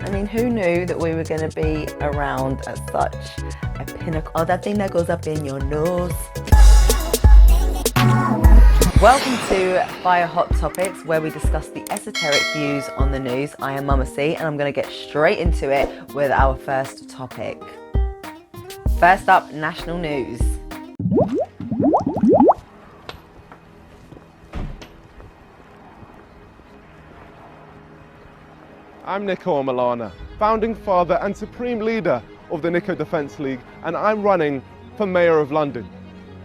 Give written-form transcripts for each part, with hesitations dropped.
I mean, who knew that we were going to be around at such a pinnacle? Oh, that thing that goes up in your nose. Welcome to FYAAH Hot Topics, where we discuss the esoteric views on the news. I am Mama C, and I'm going to get straight into it with our first topic. First up, national news. I'm Nico Milana, founding father and supreme leader of the Nico Defence League, and I'm running for Mayor of London.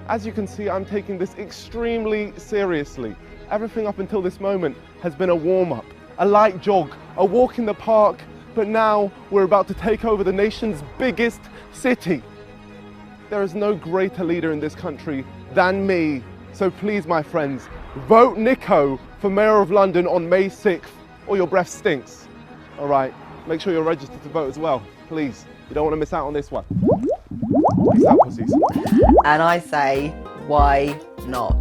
As you can see, I'm taking this extremely seriously. Everything up until this moment has been a warm-up, a light jog, a walk in the park, but now we're about to take over the nation's biggest city. There is no greater leader in this country than me, so please, my friends, vote Nico for Mayor of London on May 6th, or your breath stinks. All right, make sure you're registered to vote as well, please. You don't want to miss out on this one. Peace out, pussies. And I say, why not?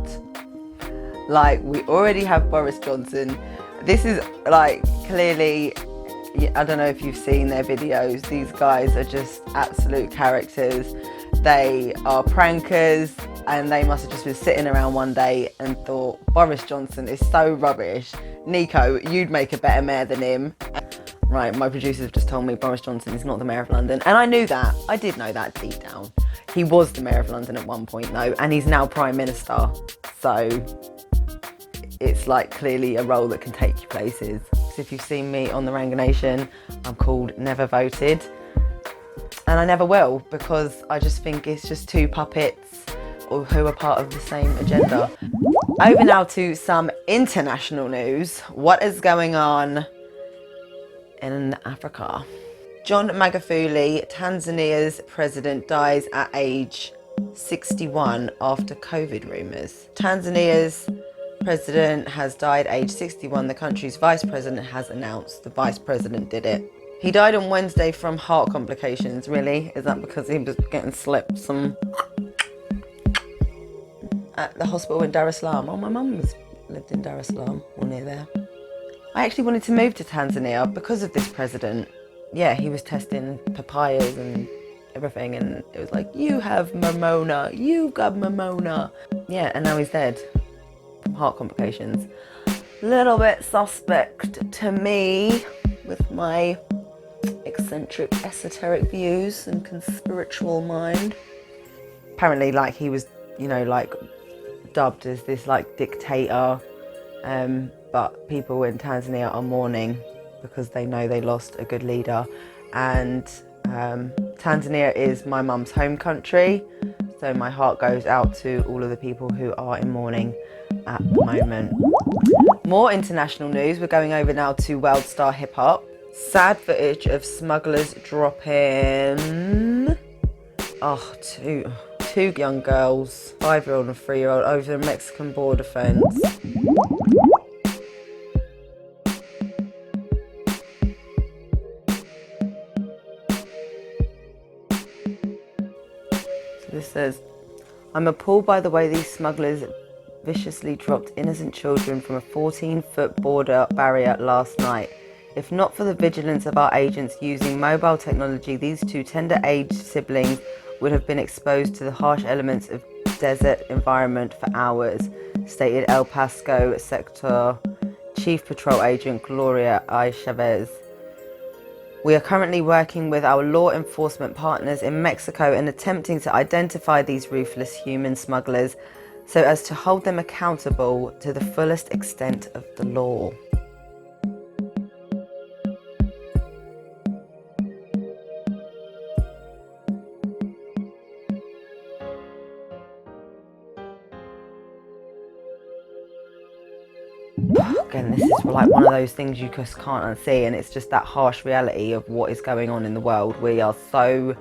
Like, we already have Boris Johnson. This is like clearly, I don't know if you've seen their videos. These guys are just absolute characters. They are prankers, and they must have just been sitting around one day and thought, Boris Johnson is so rubbish. Nico, you'd make a better mayor than him. Right, my producers have just told me Boris Johnson is not the Mayor of London. And I knew that. I did know that deep down. He was the Mayor of London at one point though, and he's now Prime Minister. So it's like clearly a role that can take you places. So if you've seen me on The Ranga Nation, I'm called Never Voted. And I never will, because I just think it's just two puppets who are part of the same agenda. Over now to some international news. What is going on in Africa? John Magufuli, Tanzania's president, dies at age 61 after COVID rumours. Tanzania's president has died age 61. The country's vice president has announced the vice president did it. He died on Wednesday from heart complications. Really? Is that because he was getting slipped some at the hospital in Dar es Salaam? Oh, my mum lived in Dar es Salaam or near there. I actually wanted to move to Tanzania because of this president. Yeah, he was testing papayas and everything, and it was like, you have Mamona, you've got Mamona. Yeah, and now he's dead from heart complications. Little bit suspect to me with my eccentric, esoteric views and conspiritual mind. Apparently, like, he was, you know, like, dubbed as this, like, dictator, but people in Tanzania are mourning because they know they lost a good leader. And Tanzania is my mum's home country, so my heart goes out to all of the people who are in mourning at the moment. More international news. We're going over now to World Star Hip Hop. Sad footage of smugglers dropping two young girls, 5-year-old and 3-year-old, over the Mexican border fence. This says, I'm appalled by the way these smugglers viciously dropped innocent children from a 14-foot border barrier last night. If not for the vigilance of our agents using mobile technology, these two tender-aged siblings would have been exposed to the harsh elements of desert environment for hours, stated El Paso Sector Chief Patrol Agent Gloria I. Chavez. We are currently working with our law enforcement partners in Mexico and attempting to identify these ruthless human smugglers so as to hold them accountable to the fullest extent of the law. Again, this is like one of those things you just can't unsee, and it's just that harsh reality of what is going on in the world. We are so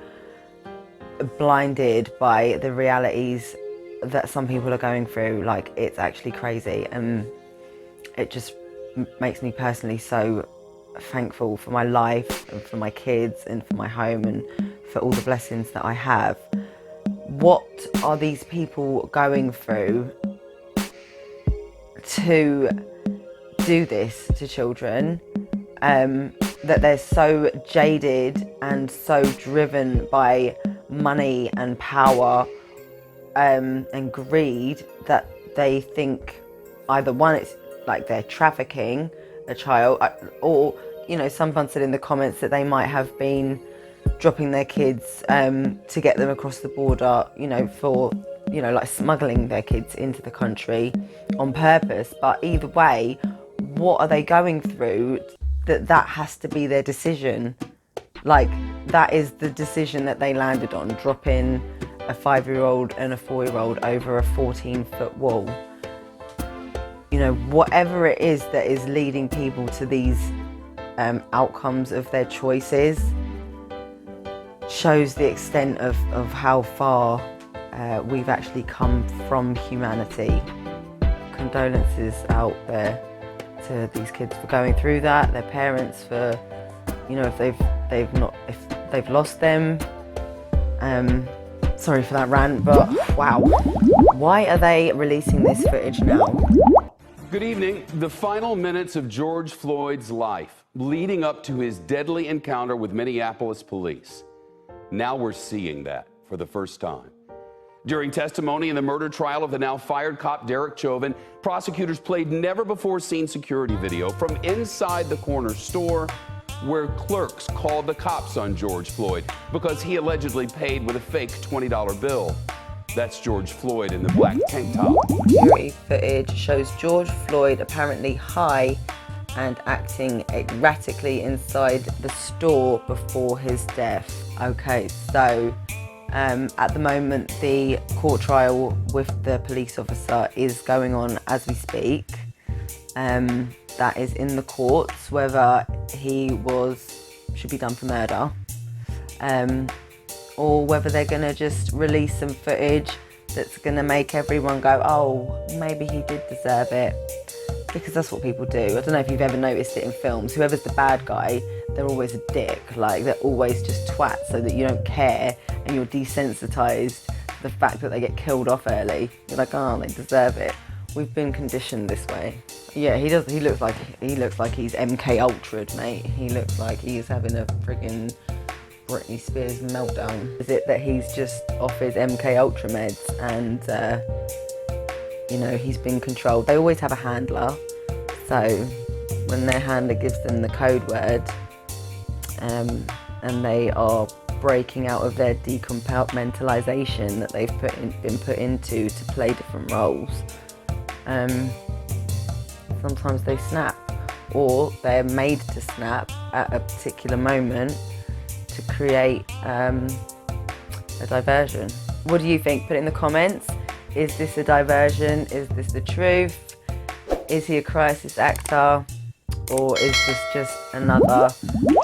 blinded by the realities that some people are going through. Like, it's actually crazy, and it just makes me personally so thankful for my life and for my kids and for my home and for all the blessings that I have. What are these people going through to do this to children? that they're so jaded and so driven by money and power and greed that they think either one, it's like they're trafficking a child, or, you know, someone said in the comments that they might have been dropping their kids to get them across the border, you know, for, you know, like smuggling their kids into the country on purpose. But either way, what are they going through that has to be their decision? Like, that is the decision that they landed on, dropping a 5-year-old and a 4-year-old over a 14-foot wall. You know, whatever it is that is leading people to these outcomes of their choices shows the extent of how far we've actually come from humanity. Condolences out there to these kids for going through that, their parents for, you know, if they've lost them. Sorry for that rant, but wow. Why are they releasing this footage now? Good evening. The final minutes of George Floyd's life leading up to his deadly encounter with Minneapolis police. Now we're seeing that for the first time. During testimony in the murder trial of the now fired cop Derek Chauvin, prosecutors played never-before-seen security video from inside the corner store where clerks called the cops on George Floyd because he allegedly paid with a fake $20 bill. That's George Floyd in the black tank top. Security footage shows George Floyd apparently high and acting erratically inside the store before his death. Okay, so at the moment the court trial with the police officer is going on as we speak. That is in the courts, whether he should be done for murder, or whether they're gonna just release some footage that's gonna make everyone go, oh, maybe he did deserve it, because that's what people do. I don't know if you've ever noticed it in films. Whoever's the bad guy, they're always a dick. Like, they're always just twats so that you don't care and you're desensitized to the fact that they get killed off early. You're like, oh, they deserve it. We've been conditioned this way. Yeah, he does. He looks like he's MK Ultra'd, mate. He looks like he's having a friggin' Britney Spears meltdown. Is it that he's just off his MK Ultra meds and you know, he's been controlled? They always have a handler, so when their handler gives them the code word, and they are breaking out of their decompartmentalization that they've been put into to play different roles, sometimes they snap, or they're made to snap at a particular moment to create a diversion. What do you think? Put it in the comments. Is this a diversion? Is this the truth? Is he a crisis actor? Or is this just another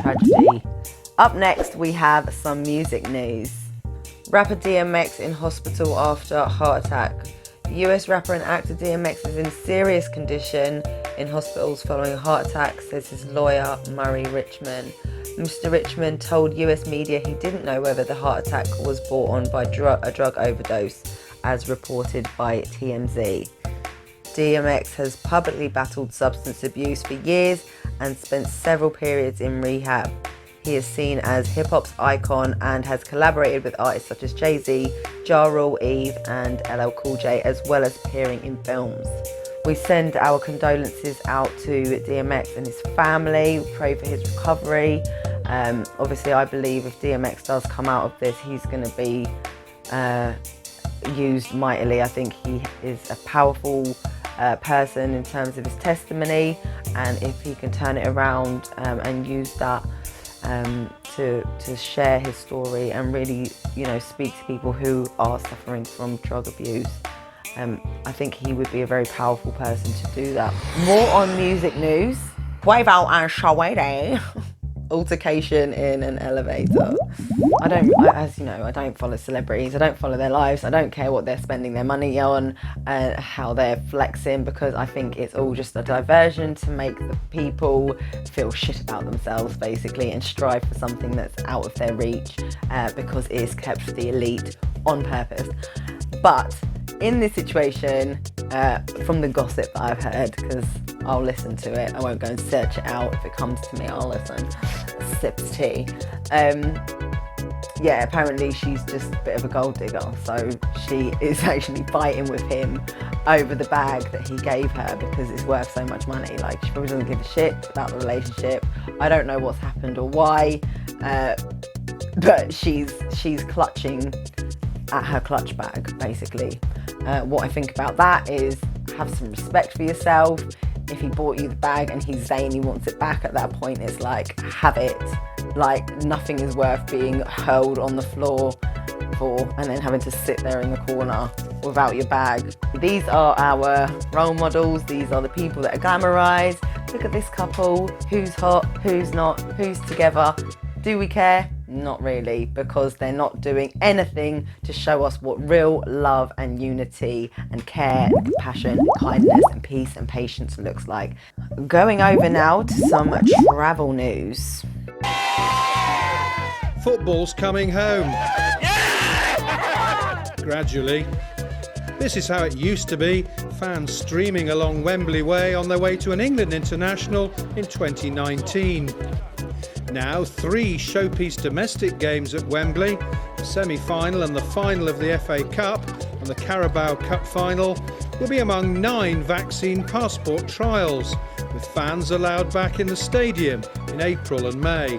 tragedy? Up next, we have some music news. Rapper DMX in hospital after heart attack. US rapper and actor DMX is in serious condition in hospitals following a heart attack, says his lawyer, Murray Richmond. Mr. Richmond told US media he didn't know whether the heart attack was brought on by a drug overdose, as reported by TMZ. DMX has publicly battled substance abuse for years and spent several periods in rehab. He is seen as hip-hop's icon and has collaborated with artists such as Jay-Z, Ja Rule, Eve and LL Cool J, as well as appearing in films. We send our condolences out to DMX and his family. We pray for his recovery. Obviously, I believe if DMX does come out of this, he's going to be used mightily. I think he is a powerful person in terms of his testimony, and if he can turn it around and use that to share his story and really, you know, speak to people who are suffering from drug abuse, I think he would be a very powerful person to do that. More on music news. Quavo and Saweetie. Altercation in an elevator. As you know, I don't follow celebrities. I don't follow their lives. I don't care what they're spending their money on, how they're flexing, because I think it's all just a diversion to make the people feel shit about themselves, basically, and strive for something that's out of their reach, because it is kept for the elite on purpose. But in this situation, from the gossip that I've heard, because I'll listen to it. I won't go and search it out. If it comes to me, I'll listen. Sips tea. Yeah, apparently she's just a bit of a gold digger, so she is actually fighting with him over the bag that he gave her because it's worth so much money. Like, she probably doesn't give a shit about the relationship. I don't know what's happened or why, but she's clutching at her clutch bag, basically. What I think about that is, have some respect for yourself. If he bought you the bag and he's saying he wants it back, at that point it's like, have it. Like, nothing is worth being hurled on the floor for and then having to sit there in the corner without your bag. These are our role models. These are the people that are glamorized. Look at this couple. Who's hot? Who's not? Who's together? Do we care? Not really, because they're not doing anything to show us what real love and unity and care and compassion and kindness and peace and patience looks like. Going over now to some travel news. Football's coming home. Gradually. This is how it used to be, fans streaming along Wembley Way on their way to an England international in 2019. Now 3 showpiece domestic games at Wembley, the semi-final and the final of the FA Cup and the Carabao Cup final will be among 9 vaccine passport trials, with fans allowed back in the stadium in April and May.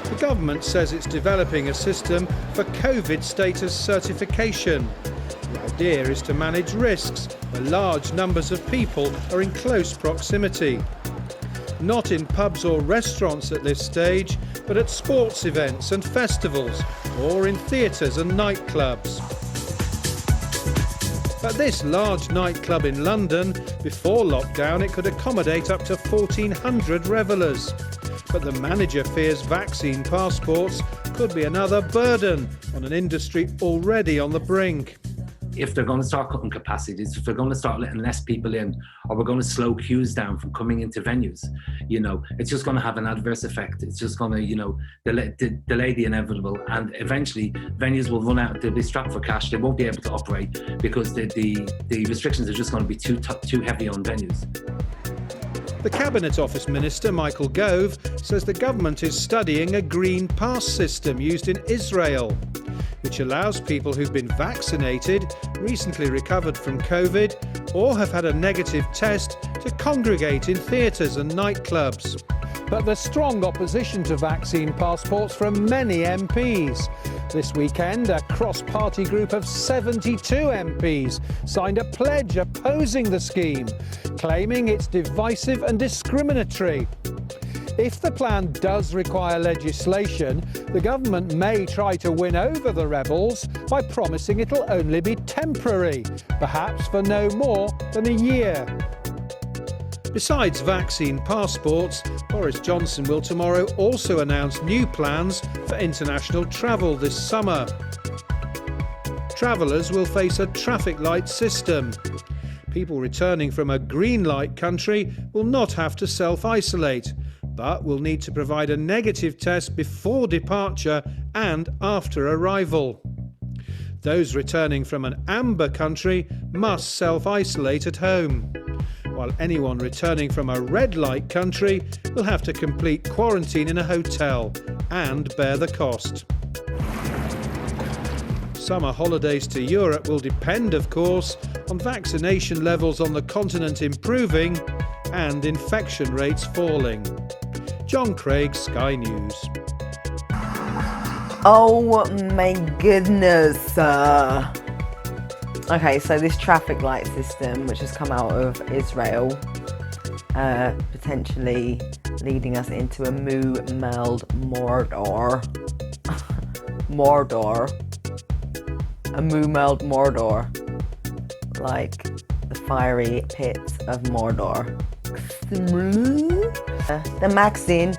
The government says it's developing a system for COVID status certification. The idea is to manage risks where large numbers of people are in close proximity. Not in pubs or restaurants at this stage, but at sports events and festivals, or in theatres and nightclubs. At this large nightclub in London, before lockdown it could accommodate up to 1,400 revellers. But the manager fears vaccine passports could be another burden on an industry already on the brink. If they're going to start cutting capacities, if they're going to start letting less people in, or we're going to slow queues down from coming into venues, it's just going to have an adverse effect. It's just going to, delay the inevitable, and eventually venues will run out. They'll be strapped for cash. They won't be able to operate because the restrictions are just going to be too heavy on venues. The Cabinet Office Minister, Michael Gove, says the government is studying a green pass system used in Israel, which allows people who've been vaccinated, recently recovered from COVID, or have had a negative test to congregate in theatres and nightclubs. But there's strong opposition to vaccine passports from many MPs. This weekend, a cross-party group of 72 MPs signed a pledge opposing the scheme, claiming it's divisive and discriminatory. If the plan does require legislation, the government may try to win over the rebels by promising it'll only be temporary, perhaps for no more than a year. Besides vaccine passports, Boris Johnson will tomorrow also announce new plans for international travel this summer. Travellers will face a traffic light system. People returning from a green light country will not have to self-isolate, but will need to provide a negative test before departure and after arrival. Those returning from an amber country must self-isolate at home, while anyone returning from a red light country will have to complete quarantine in a hotel and bear the cost. Summer holidays to Europe will depend, of course, on vaccination levels on the continent improving and infection rates falling. John Craig, Sky News. Oh my goodness. Okay, so this traffic light system, which has come out of Israel, potentially leading us into a meld Mordor. A meld Mordor. Like the fiery pits of Mordor. The Maxine.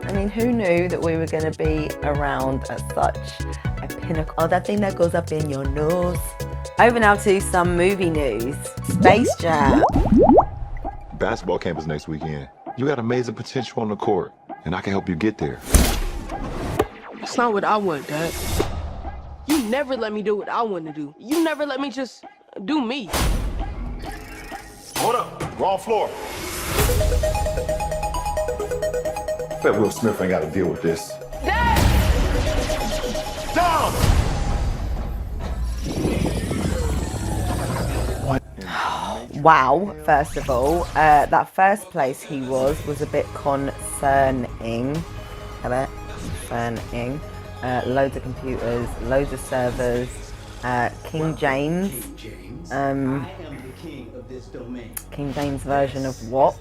I mean, who knew that we were going to be around at such a pinnacle? Oh, that thing that goes up in your nose. Over now to some movie news. Space Jam. Basketball camp is next weekend. You got amazing potential on the court, and I can help you get there. That's not what I want, Dad. You never let me do what I want to do. You never let me just do me. Hold up, wrong floor. Bet Will Smith ain't got to deal with this. Down! Wow, first of all, that first place he was a bit concerning. Concerning. Loads of computers, loads of servers, King James. King James version of what?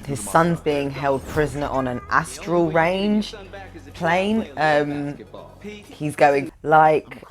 His son's being held prisoner on an astral range plane. He's going like